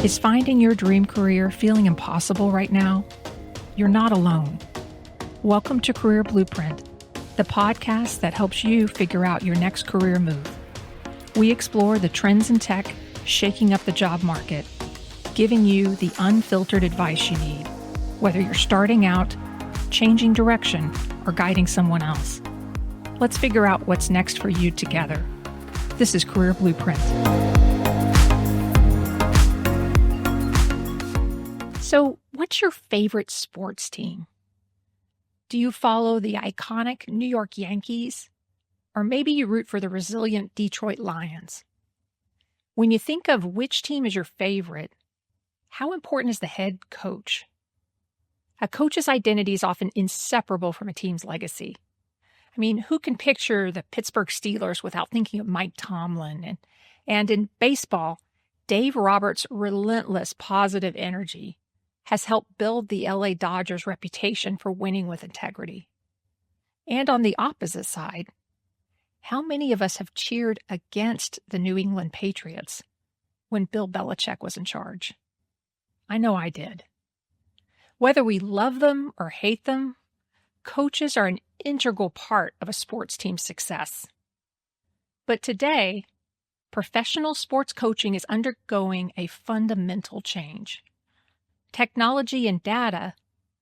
Is finding your dream career feeling impossible right now? You're not alone. Welcome to Career Blueprint, the podcast that helps you figure out your next career move. We explore the trends in tech shaking up the job market, giving you the unfiltered advice you need, whether you're starting out, changing direction, or guiding someone else. Let's figure out what's next for you together. This is Career Blueprint. So, what's your favorite sports team? Do you follow the iconic New York Yankees? Or maybe you root for the resilient Detroit Lions? When you think of which team is your favorite, how important is the head coach? A coach's identity is often inseparable from a team's legacy. I mean, who can picture the Pittsburgh Steelers without thinking of Mike Tomlin? And in baseball, Dave Roberts' relentless positive energy has helped build the LA Dodgers' reputation for winning with integrity. And on the opposite side, how many of us have cheered against the New England Patriots when Bill Belichick was in charge? I know I did. Whether we love them or hate them, coaches are an integral part of a sports team's success. But today, professional sports coaching is undergoing a fundamental change. Technology and data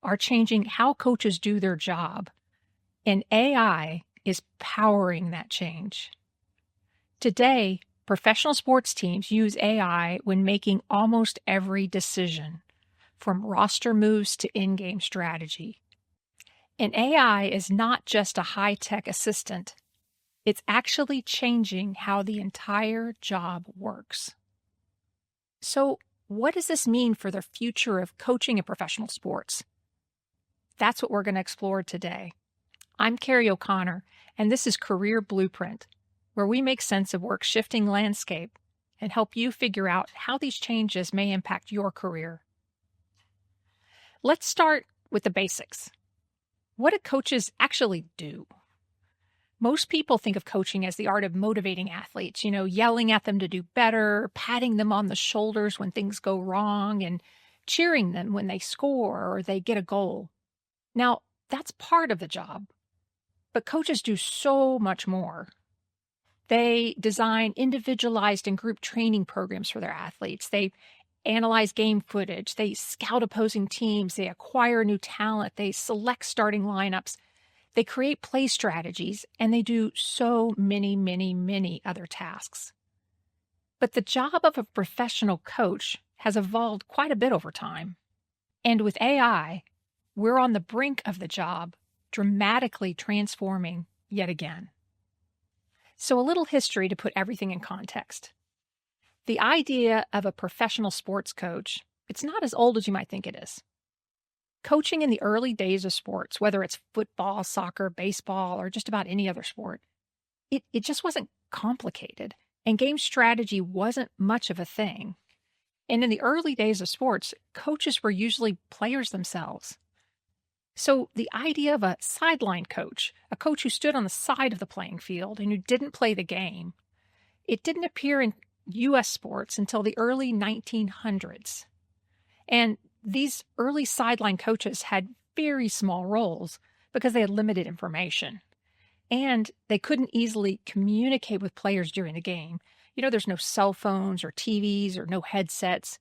are changing how coaches do their job, and AI is powering that change. Today, professional sports teams use AI when making almost every decision, from roster moves to in-game strategy. And AI is not just a high-tech assistant. It's actually changing how the entire job works. So, what does this mean for the future of coaching in professional sports? That's what we're going to explore today. I'm Carrie O'Connor, and this is Career Blueprint, where we make sense of work's shifting landscape and help you figure out how these changes may impact your career. Let's start with the basics. What do coaches actually do? Most people think of coaching as the art of motivating athletes, yelling at them to do better, patting them on the shoulders when things go wrong, and cheering them when they score or they get a goal. Now, that's part of the job, but coaches do so much more. They design individualized and group training programs for their athletes. They analyze game footage. They scout opposing teams. They acquire new talent. They select starting lineups. They create play strategies, and they do so many other tasks. But the job of a professional coach has evolved quite a bit over time. And with AI, we're on the brink of the job dramatically transforming yet again. So a little history to put everything in context. The idea of a professional sports coach, it's not as old as you might think it is. Coaching in the early days of sports, whether it's football, soccer, baseball, or just about any other sport, it just wasn't complicated, and game strategy wasn't much of a thing. And in the early days of sports, coaches were usually players themselves. So the idea of a sideline coach, a coach who stood on the side of the playing field and who didn't play the game, it didn't appear in U.S. sports until the early 1900s. And these early sideline coaches had very small roles because they had limited information. And they couldn't easily communicate with players during the game. There's no cell phones or TVs or no headsets.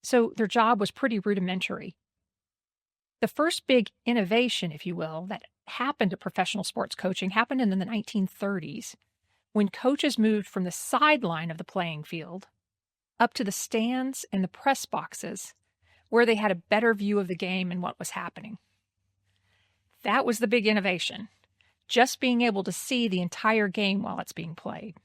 So their job was pretty rudimentary. The first big innovation, if you will, that happened to professional sports coaching happened in the 1930s when coaches moved from the sideline of the playing field up to the stands and the press boxes, where they had a better view of the game and what was happening. That was the big innovation, just being able to see the entire game while it's being played.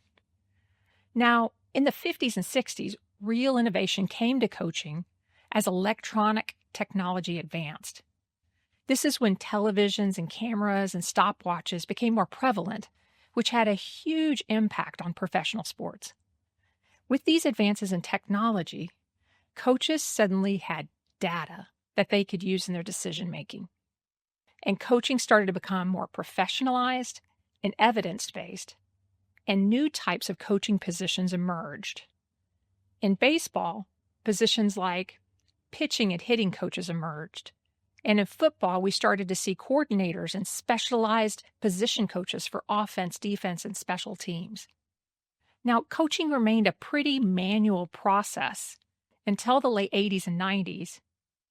Now, in the 50s and 60s, real innovation came to coaching as electronic technology advanced. This is when televisions and cameras and stopwatches became more prevalent, which had a huge impact on professional sports. With these advances in technology, coaches suddenly had data that they could use in their decision-making. And coaching started to become more professionalized and evidence-based, and new types of coaching positions emerged. In baseball, positions like pitching and hitting coaches emerged. And in football, we started to see coordinators and specialized position coaches for offense, defense, and special teams. Now, coaching remained a pretty manual process until the late 80s and 90s,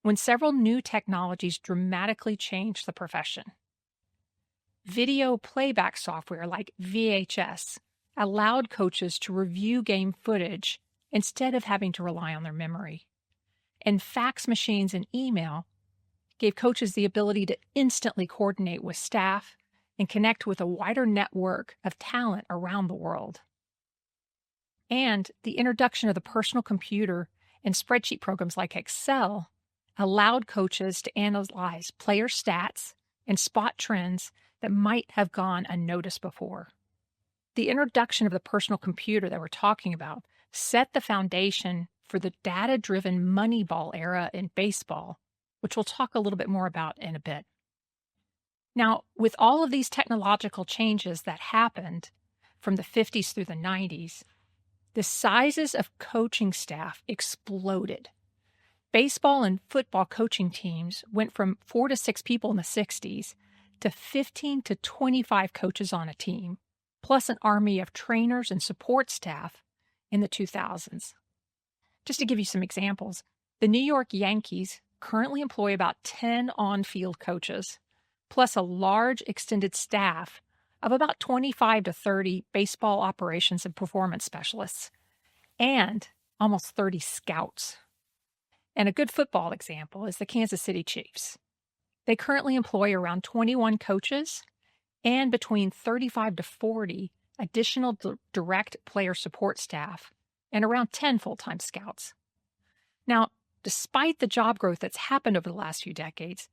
when several new technologies dramatically changed the profession. Video playback software like VHS allowed coaches to review game footage instead of having to rely on their memory. And fax machines and email gave coaches the ability to instantly coordinate with staff and connect with a wider network of talent around the world. And the introduction of the personal computer and spreadsheet programs like Excel allowed coaches to analyze player stats and spot trends that might have gone unnoticed before. The introduction of the personal computer that we're talking about set the foundation for the data-driven Moneyball era in baseball, which we'll talk a little bit more about in a bit. Now, with all of these technological changes that happened from the 50s through the 90s, the sizes of coaching staff exploded. Baseball and football coaching teams went from 4 to 6 people in the 60s to 15 to 25 coaches on a team, plus an army of trainers and support staff in the 2000s. Just to give you some examples, the New York Yankees currently employ about 10 on-field coaches, plus a large extended staff of about 25 to 30 baseball operations and performance specialists, and almost 30 scouts. And a good football example is the Kansas City Chiefs. They currently employ around 21 coaches and between 35 to 40 additional direct player support staff and around 10 full-time scouts. Now, despite the job growth that's happened over the last few decades,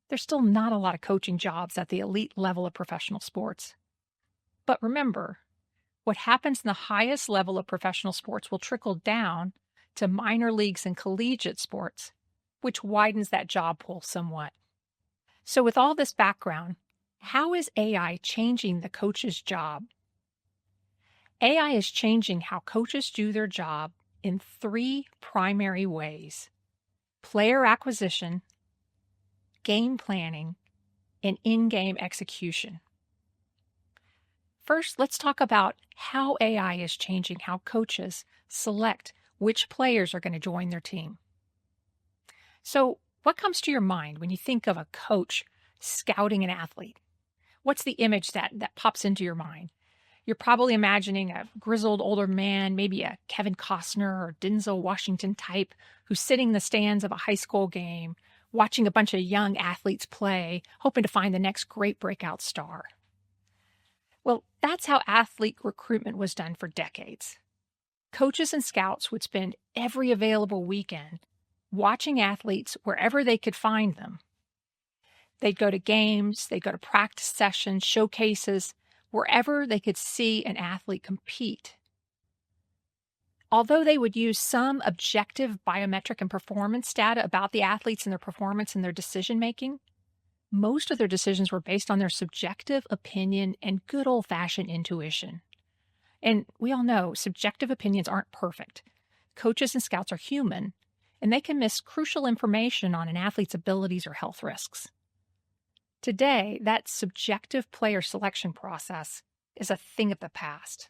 there's still not a lot of coaching jobs at the elite level of professional sports. But remember, what happens in the highest level of professional sports will trickle down to minor leagues and collegiate sports, which widens that job pool somewhat. So with all this background, how is AI changing the coach's job? AI is changing how coaches do their job in 3 primary ways: player acquisition, game planning, and in-game execution. First, let's talk about how AI is changing how coaches select which players are going to join their team. So, what comes to your mind when you think of a coach scouting an athlete? What's the image that pops into your mind? You're probably imagining a grizzled older man, maybe a Kevin Costner or Denzel Washington type, who's sitting in the stands of a high school game, watching a bunch of young athletes play, hoping to find the next great breakout star. Well, that's how athlete recruitment was done for decades. Coaches and scouts would spend every available weekend watching athletes wherever they could find them. They'd go to games, they'd go to practice sessions, showcases, wherever they could see an athlete compete. Although they would use some objective biometric and performance data about the athletes and their performance and their decision-making, most of their decisions were based on their subjective opinion and good old-fashioned intuition. And we all know subjective opinions aren't perfect. Coaches and scouts are human, and they can miss crucial information on an athlete's abilities or health risks. Today, that subjective player selection process is a thing of the past.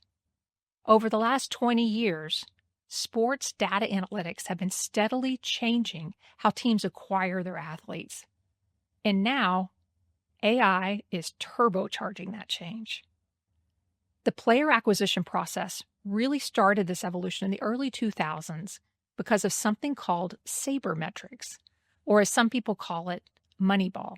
Over the last 20 years, sports data analytics have been steadily changing how teams acquire their athletes. And now, AI is turbocharging that change. The player acquisition process really started this evolution in the early 2000s because of something called sabermetrics, or as some people call it, Moneyball.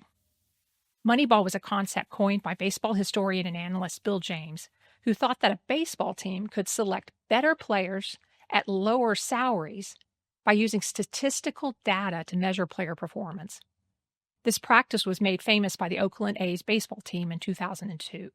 Moneyball was a concept coined by baseball historian and analyst Bill James, who thought that a baseball team could select better players at lower salaries by using statistical data to measure player performance. This practice was made famous by the Oakland A's baseball team in 2002.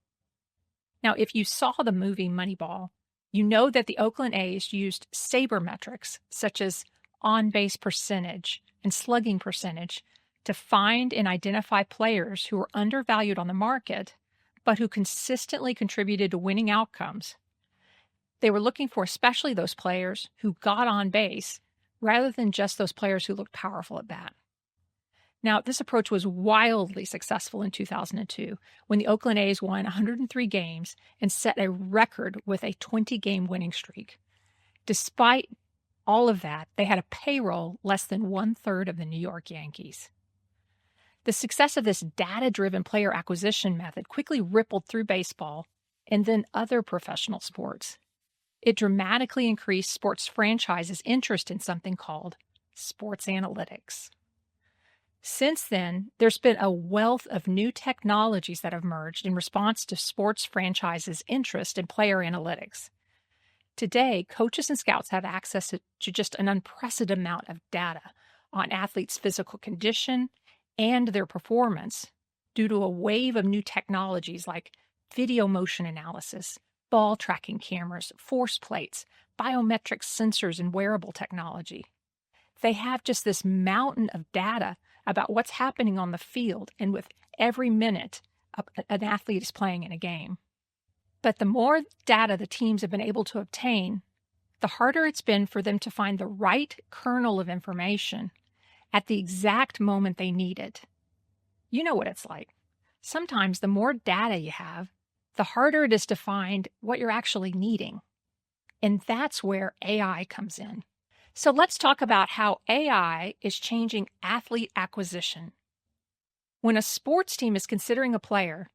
Now, if you saw the movie Moneyball, you know that the Oakland A's used sabermetrics such as on-base percentage and slugging percentage to find and identify players who were undervalued on the market, but who consistently contributed to winning outcomes. They were looking for especially those players who got on base rather than just those players who looked powerful at bat. Now, this approach was wildly successful in 2002 when the Oakland A's won 103 games and set a record with a 20-game winning streak. Despite all of that, they had a payroll less than one-third of the New York Yankees. The success of this data-driven player acquisition method quickly rippled through baseball and then other professional sports. It dramatically increased sports franchises' interest in something called sports analytics. Since then, there's been a wealth of new technologies that have emerged in response to sports franchises' interest in player analytics. Today, coaches and scouts have access to just an unprecedented amount of data on athletes' physical condition and their performance due to a wave of new technologies like video motion analysis, ball tracking cameras, force plates, biometric sensors, and wearable technology. They have just this mountain of data about what's happening on the field and with every minute an athlete is playing in a game. But the more data the teams have been able to obtain, the harder it's been for them to find the right kernel of information at the exact moment they need it. You know what it's like. Sometimes the more data you have, the harder it is to find what you're actually needing. And that's where AI comes in. So let's talk about how AI is changing athlete acquisition. When a sports team is considering a player,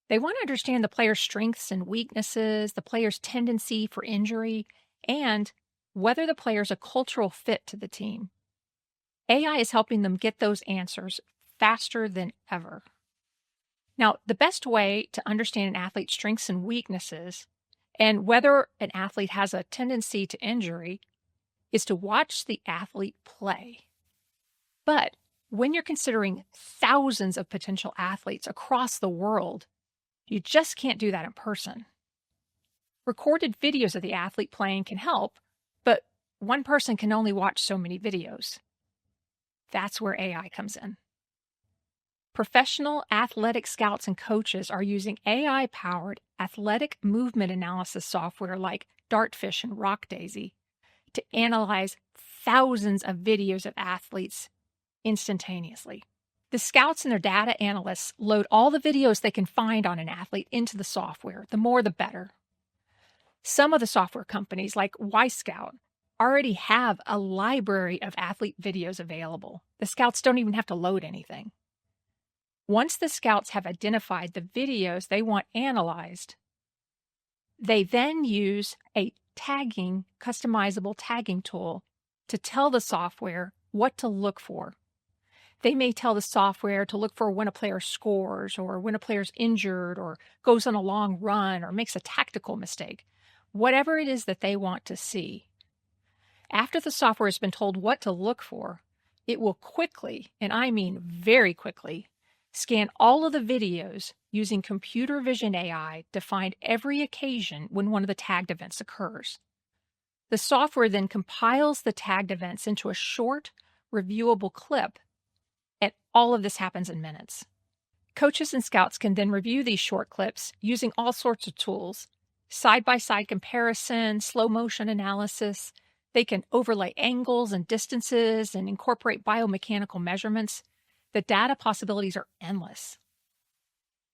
they want to understand the player's strengths and weaknesses, the player's tendency for injury, and whether the player is a cultural fit to the team. AI is helping them get those answers faster than ever. Now, the best way to understand an athlete's strengths and weaknesses and whether an athlete has a tendency to injury is to watch the athlete play. But when you're considering thousands of potential athletes across the world, you just can't do that in person. Recorded videos of the athlete playing can help, but one person can only watch so many videos. That's where AI comes in. Professional athletic scouts and coaches are using AI-powered athletic movement analysis software like Dartfish and Rockdaisy to analyze thousands of videos of athletes instantaneously. The scouts and their data analysts load all the videos they can find on an athlete into the software. The more, the better. Some of the software companies, like Wyscout, already have a library of athlete videos available. The scouts don't even have to load anything. Once the scouts have identified the videos they want analyzed, they then use a customizable tagging tool to tell the software what to look for. They may tell the software to look for when a player scores or when a player's injured or goes on a long run or makes a tactical mistake, whatever it is that they want to see. After the software has been told what to look for, it will quickly, and I mean very quickly, scan all of the videos using computer vision AI to find every occasion when one of the tagged events occurs. The software then compiles the tagged events into a short, reviewable clip, and all of this happens in minutes. Coaches and scouts can then review these short clips using all sorts of tools, side-by-side comparison, slow motion analysis. They can overlay angles and distances and incorporate biomechanical measurements. The data possibilities are endless.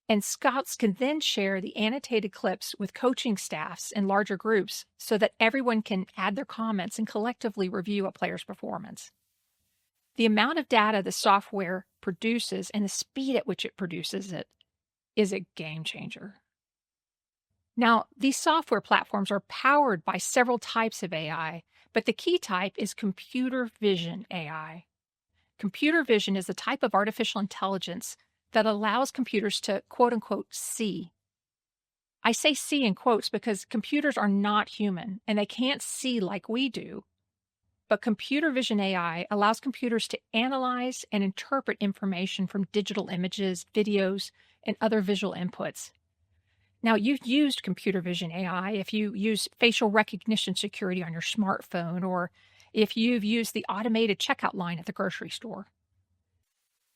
And scouts can then share the annotated clips with coaching staffs in larger groups so that everyone can add their comments and collectively review a player's performance. The amount of data the software produces and the speed at which it produces it is a game changer. Now, these software platforms are powered by several types of AI, but the key type is computer vision AI. Computer vision is a type of artificial intelligence that allows computers to, quote-unquote, see. I say see in quotes because computers are not human, and they can't see like we do. But computer vision AI allows computers to analyze and interpret information from digital images, videos, and other visual inputs. Now, you've used computer vision AI if you use facial recognition security on your smartphone or if you've used the automated checkout line at the grocery store.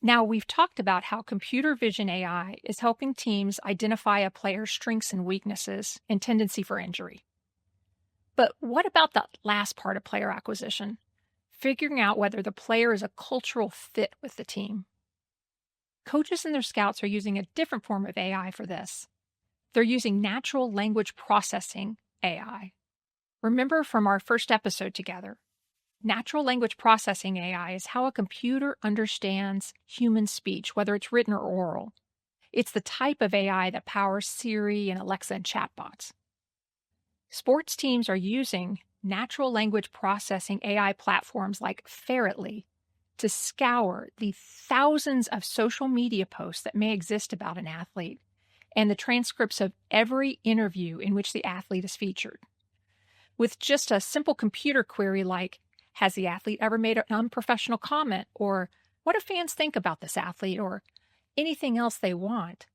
Now, we've talked about how computer vision AI is helping teams identify a player's strengths and weaknesses and tendency for injury. But what about the last part of player acquisition? figuring out whether the player is a cultural fit with the team. Coaches and their scouts are using a different form of AI for this. They're using natural language processing AI. Remember from our first episode together, natural language processing AI is how a computer understands human speech, whether it's written or oral. It's the type of AI that powers Siri and Alexa and chatbots. Sports teams are using natural language processing AI platforms like Ferretly to scour the thousands of social media posts that may exist about an athlete and the transcripts of every interview in which the athlete is featured. With just a simple computer query like, has the athlete ever made an unprofessional comment? Or what do fans think about this athlete? Or anything else they want,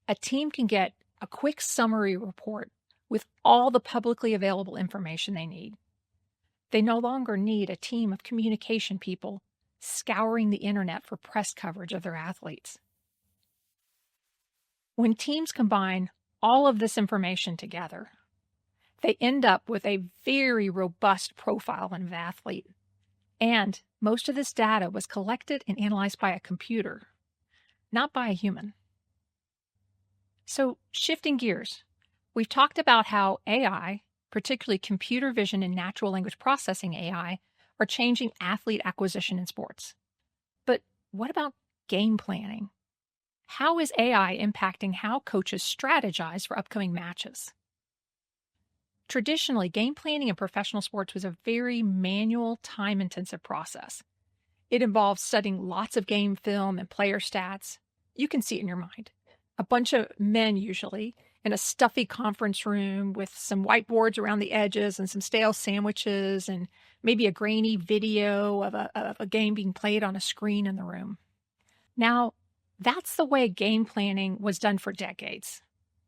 a team can get a quick summary report with all the publicly available information they need. They no longer need a team of communication people scouring the internet for press coverage of their athletes. When teams combine all of this information together, they end up with a very robust profile of an athlete. And most of this data was collected and analyzed by a computer, not by a human. So, shifting gears, we've talked about how AI, particularly computer vision and natural language processing AI, are changing athlete acquisition in sports. But what about game planning? How is AI impacting how coaches strategize for upcoming matches? Traditionally, game planning in professional sports was a very manual, time-intensive process. It involves studying lots of game film and player stats. You can see it in your mind. A bunch of men, usually, in a stuffy conference room with some whiteboards around the edges and some stale sandwiches and maybe a grainy video of a game being played on a screen in the room. Now, that's the way game planning was done for decades.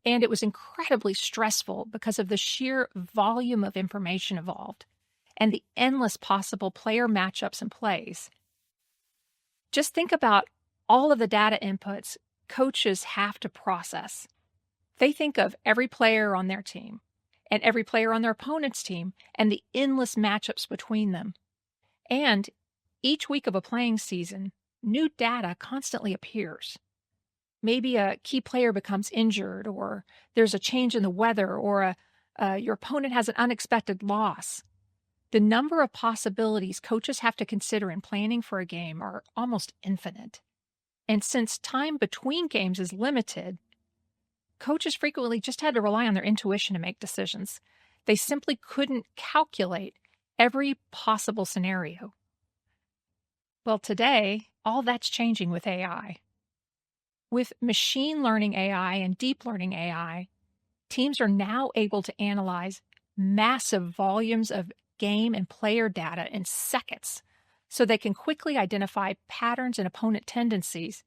And it was incredibly stressful because of the sheer volume of information involved and the endless possible player matchups and plays. Just think about all of the data inputs coaches have to process. They think of every player on their team and every player on their opponent's team and the endless matchups between them. And each week of a playing season, new data constantly appears. Maybe a key player becomes injured, or there's a change in the weather, or your opponent has an unexpected loss. The number of possibilities coaches have to consider in planning for a game are almost infinite. And since time between games is limited, coaches frequently just had to rely on their intuition to make decisions. They simply couldn't calculate every possible scenario. Well, today, all that's changing with AI. With machine learning AI and deep learning AI, teams are now able to analyze massive volumes of game and player data in seconds, so they can quickly identify patterns in opponent tendencies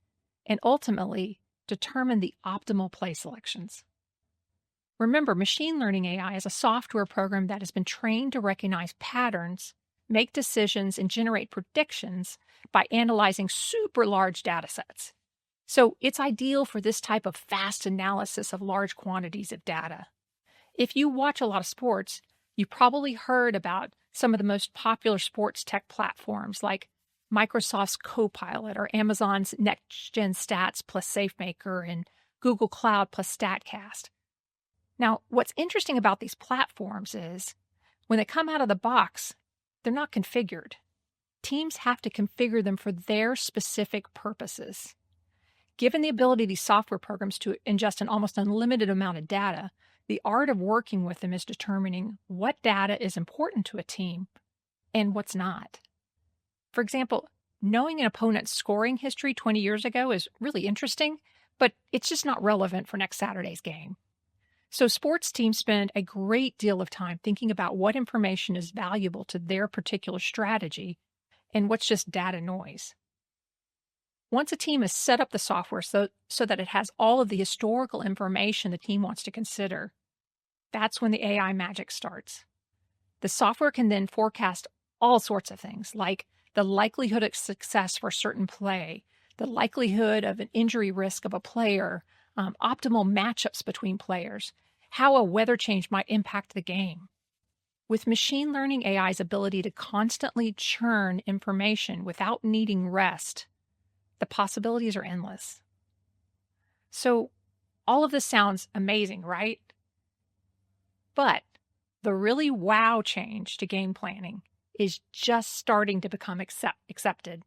and ultimately determine the optimal play selections. Remember, machine learning AI is a software program that has been trained to recognize patterns, make decisions, and generate predictions by analyzing super large data sets. So it's ideal for this type of fast analysis of large quantities of data. If you watch a lot of sports, you probably heard about some of the most popular sports tech platforms like Microsoft's Copilot or Amazon's Next-Gen Stats plus SafeMaker and Google Cloud plus StatCast. Now, what's interesting about these platforms is when they come out of the box, they're not configured. Teams have to configure them for their specific purposes. Given the ability of these software programs to ingest an almost unlimited amount of data, the art of working with them is determining what data is important to a team and what's not. For example, knowing an opponent's scoring history 20 years ago is really interesting, but it's just not relevant for next Saturday's game. So sports teams spend a great deal of time thinking about what information is valuable to their particular strategy and what's just data noise. Once a team has set up the software so that it has all of the historical information the team wants to consider, that's when the AI magic starts. The software can then forecast all sorts of things, like the likelihood of success for a certain play, the likelihood of an injury risk of a player, optimal matchups between players, how a weather change might impact the game. With machine learning AI's ability to constantly churn information without needing rest, the possibilities are endless. So, all of this sounds amazing, right? But the really wow change to game planning is just starting to become accepted.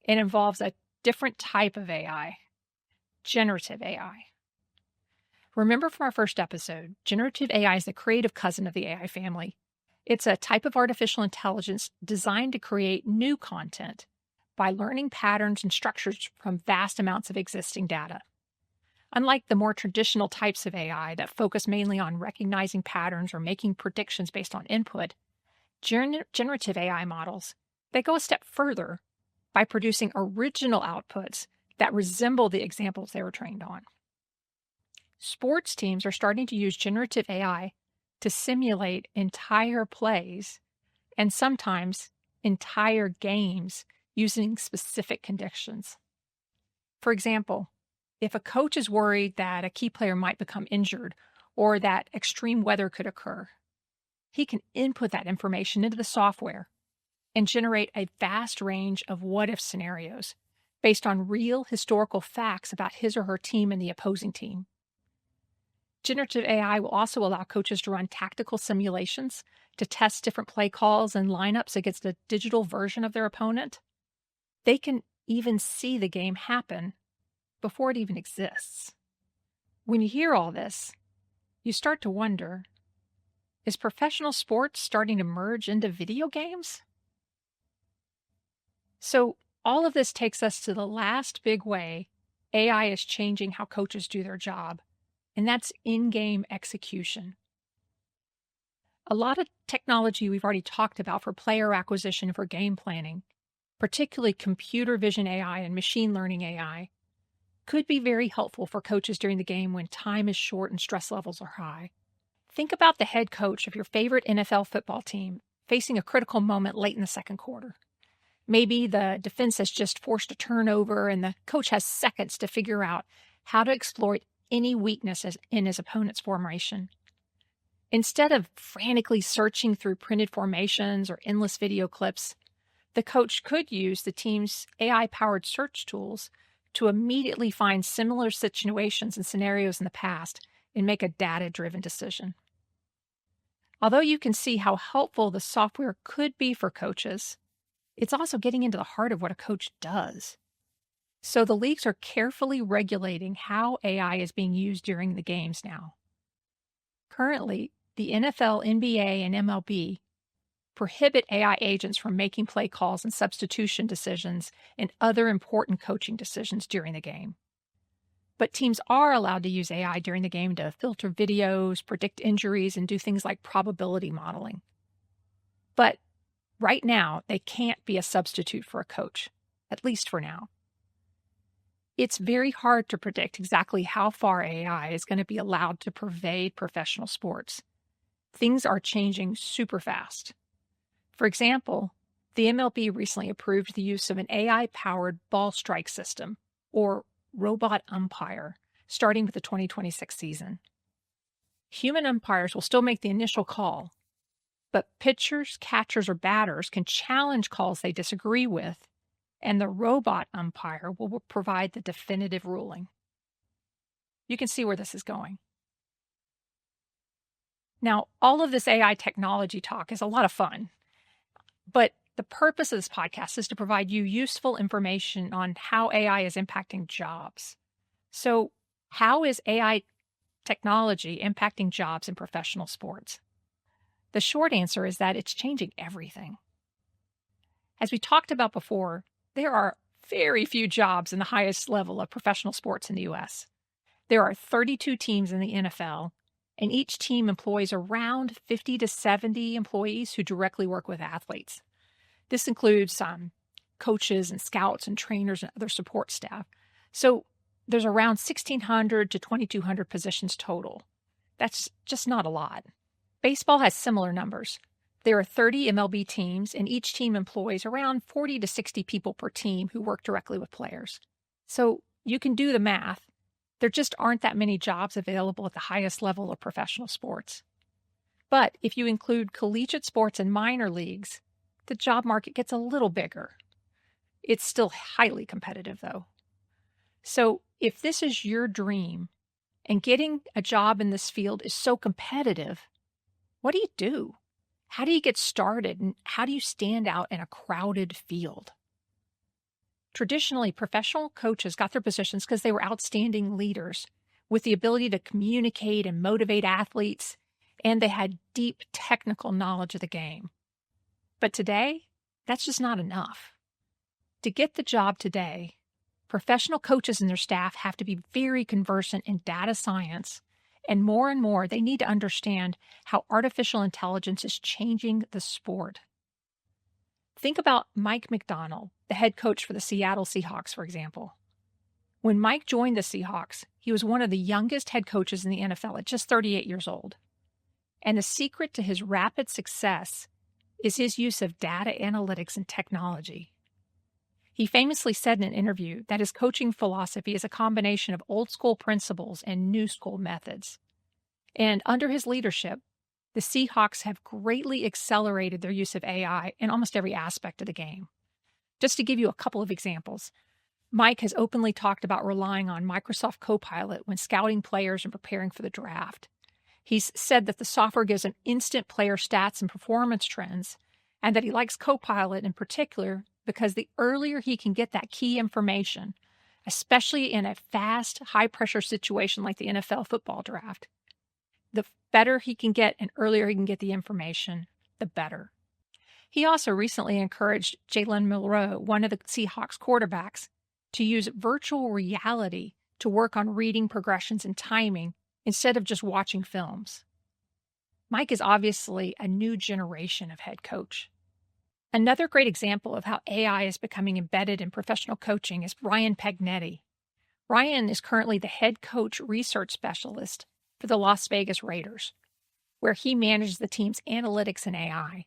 It involves a different type of AI, generative AI. Remember from our first episode, generative AI is the creative cousin of the AI family. It's a type of artificial intelligence designed to create new content by learning patterns and structures from vast amounts of existing data. Unlike the more traditional types of AI that focus mainly on recognizing patterns or making predictions based on input, generative AI models, they go a step further by producing original outputs that resemble the examples they were trained on. Sports teams are starting to use generative AI to simulate entire plays and sometimes entire games using specific conditions. For example, if a coach is worried that a key player might become injured or that extreme weather could occur, he can input that information into the software and generate a vast range of what-if scenarios based on real historical facts about his or her team and the opposing team. Generative AI will also allow coaches to run tactical simulations to test different play calls and lineups against a digital version of their opponent. They can even see the game happen before it even exists. When you hear all this, you start to wonder, is professional sports starting to merge into video games? So all of this takes us to the last big way AI is changing how coaches do their job, and that's in-game execution. A lot of technology we've already talked about for player acquisition and for game planning, particularly computer vision AI and machine learning AI, could be very helpful for coaches during the game when time is short and stress levels are high. Think about the head coach of your favorite NFL football team facing a critical moment late in the second quarter. Maybe the defense has just forced a turnover and the coach has seconds to figure out how to exploit any weaknesses in his opponent's formation. Instead of frantically searching through printed formations or endless video clips, the coach could use the team's AI-powered search tools to immediately find similar situations and scenarios in the past and make a data-driven decision. Although you can see how helpful the software could be for coaches, it's also getting into the heart of what a coach does. So the leagues are carefully regulating how AI is being used during the games now. Currently, the NFL, NBA, and MLB prohibit AI agents from making play calls and substitution decisions and other important coaching decisions during the game. But teams are allowed to use AI during the game to filter videos, predict injuries, and do things like probability modeling. But right now, they can't be a substitute for a coach, at least for now. It's very hard to predict exactly how far AI is going to be allowed to pervade professional sports. Things are changing super fast. For example, the MLB recently approved the use of an AI-powered ball strike system, or robot umpire, starting with the 2026 season. Human umpires will still make the initial call, but pitchers, catchers, or batters can challenge calls they disagree with, and the robot umpire will provide the definitive ruling. You can see where this is going. Now, all of this AI technology talk is a lot of fun, but the purpose of this podcast is to provide you useful information on how AI is impacting jobs. So, how is AI technology impacting jobs in professional sports? The short answer is that it's changing everything. As we talked about before, there are very few jobs in the highest level of professional sports in the U.S. There are 32 teams in the NFL, and each team employs around 50 to 70 employees who directly work with athletes. This includes coaches and scouts and trainers and other support staff. So there's around 1,600 to 2,200 positions total. That's just not a lot. Baseball has similar numbers. There are 30 MLB teams, and each team employs around 40 to 60 people per team who work directly with players. So you can do the math. There just aren't that many jobs available at the highest level of professional sports. But if you include collegiate sports and minor leagues, the job market gets a little bigger. It's still highly competitive, though. So if this is your dream and getting a job in this field is so competitive, what do you do? How do you get started, and how do you stand out in a crowded field? Traditionally, professional coaches got their positions because they were outstanding leaders with the ability to communicate and motivate athletes, and they had deep technical knowledge of the game. But today, that's just not enough. To get the job today, professional coaches and their staff have to be very conversant in data science, and more, they need to understand how artificial intelligence is changing the sport. Think about Mike McDonald, the head coach for the Seattle Seahawks, for example. When Mike joined the Seahawks, he was one of the youngest head coaches in the NFL at just 38 years old. And the secret to his rapid success is his use of data analytics and technology. He famously said in an interview that his coaching philosophy is a combination of old school principles and new school methods. And under his leadership, the Seahawks have greatly accelerated their use of AI in almost every aspect of the game. Just to give you a couple of examples, Mike has openly talked about relying on Microsoft Copilot when scouting players and preparing for the draft. He's said that the software gives him instant player stats and performance trends, and that he likes Copilot in particular because the earlier he can get that key information, especially in a fast, high-pressure situation like the NFL football draft, the better he can get and earlier he can get the information, the better. He also recently encouraged Jalen Milroe, one of the Seahawks quarterbacks, to use virtual reality to work on reading progressions and timing instead of just watching films. Mike is obviously a new generation of head coach. Another great example of how AI is becoming embedded in professional coaching is Ryan Pagnetti. Ryan is currently the head coach research specialist for the Las Vegas Raiders, where he manages the team's analytics and AI.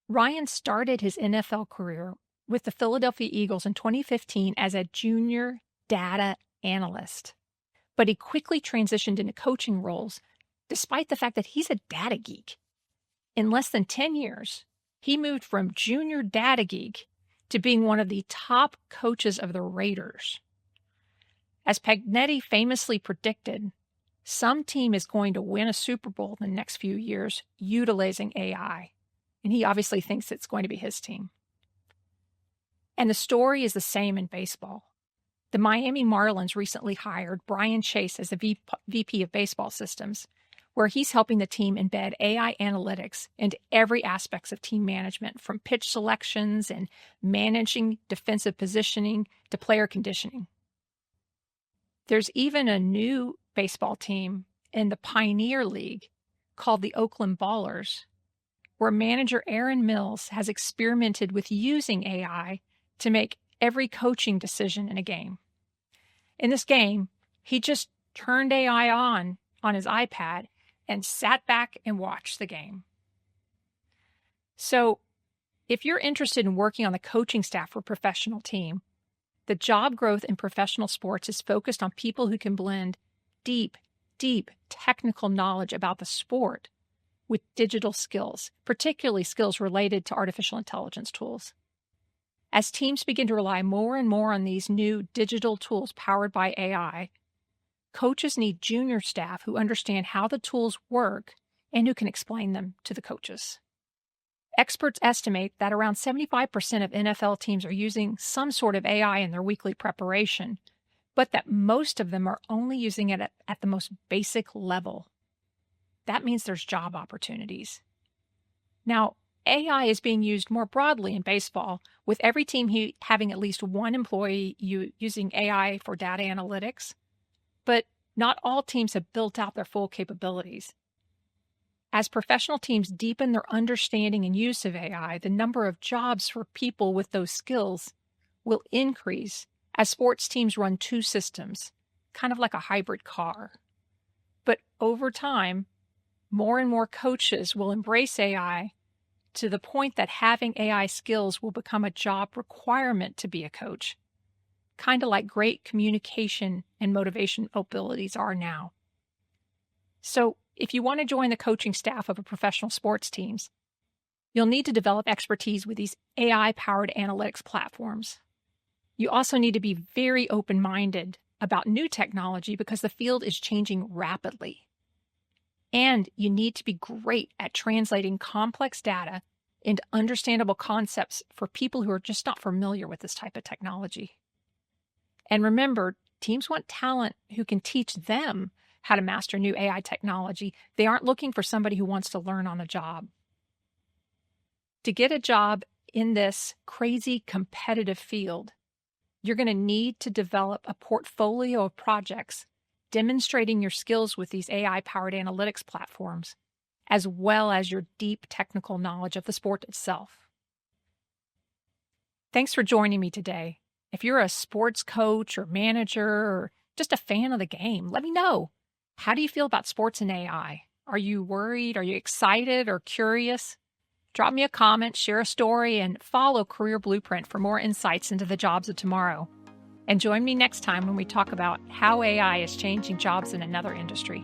Ryan started his NFL career with the Philadelphia Eagles in 2015 as a junior data analyst, but he quickly transitioned into coaching roles despite the fact that he's a data geek. In less than 10 years, he moved from junior data geek to being one of the top coaches of the Raiders. As Pagnetti famously predicted, some team is going to win a Super Bowl in the next few years utilizing AI, and he obviously thinks it's going to be his team. And the story is the same in baseball. The Miami Marlins recently hired Brian Chase as the VP of Baseball Systems, where he's helping the team embed AI analytics into every aspect of team management, from pitch selections and managing defensive positioning to player conditioning. There's even a new baseball team in the Pioneer League called the Oakland Ballers, where manager Aaron Mills has experimented with using AI to make every coaching decision in a game. In this game, he just turned AI on his iPad and sat back and watched the game. So if you're interested in working on the coaching staff for a professional team, the job growth in professional sports is focused on people who can blend deep technical knowledge about the sport with digital skills, particularly skills related to artificial intelligence tools. As teams begin to rely more and more on these new digital tools powered by AI, coaches need junior staff who understand how the tools work and who can explain them to the coaches. Experts estimate that around 75% of NFL teams are using some sort of AI in their weekly preparation, but that most of them are only using it at the most basic level. That means there's job opportunities. Now, AI is being used more broadly in baseball, with every team having at least one employee using AI for data analytics, but not all teams have built out their full capabilities. As professional teams deepen their understanding and use of AI, the number of jobs for people with those skills will increase as sports teams run two systems, kind of like a hybrid car. But over time, more and more coaches will embrace AI to the point that having AI skills will become a job requirement to be a coach, kind of like great communication and motivation abilities are now. So if you want to join the coaching staff of a professional sports teams, you'll need to develop expertise with these AI-powered analytics platforms. You also need to be very open-minded about new technology because the field is changing rapidly. And you need to be great at translating complex data into understandable concepts for people who are just not familiar with this type of technology. And remember, teams want talent who can teach them how to master new AI technology. They aren't looking for somebody who wants to learn on the job. To get a job in this crazy competitive field, you're going to need to develop a portfolio of projects demonstrating your skills with these AI-powered analytics platforms, as well as your deep technical knowledge of the sport itself. Thanks for joining me today. If you're a sports coach or manager or just a fan of the game, let me know. How do you feel about sports and AI? Are you worried? Are you excited or curious? Drop me a comment, share a story, and follow Career Blueprint for more insights into the jobs of tomorrow. And join me next time when we talk about how AI is changing jobs in another industry.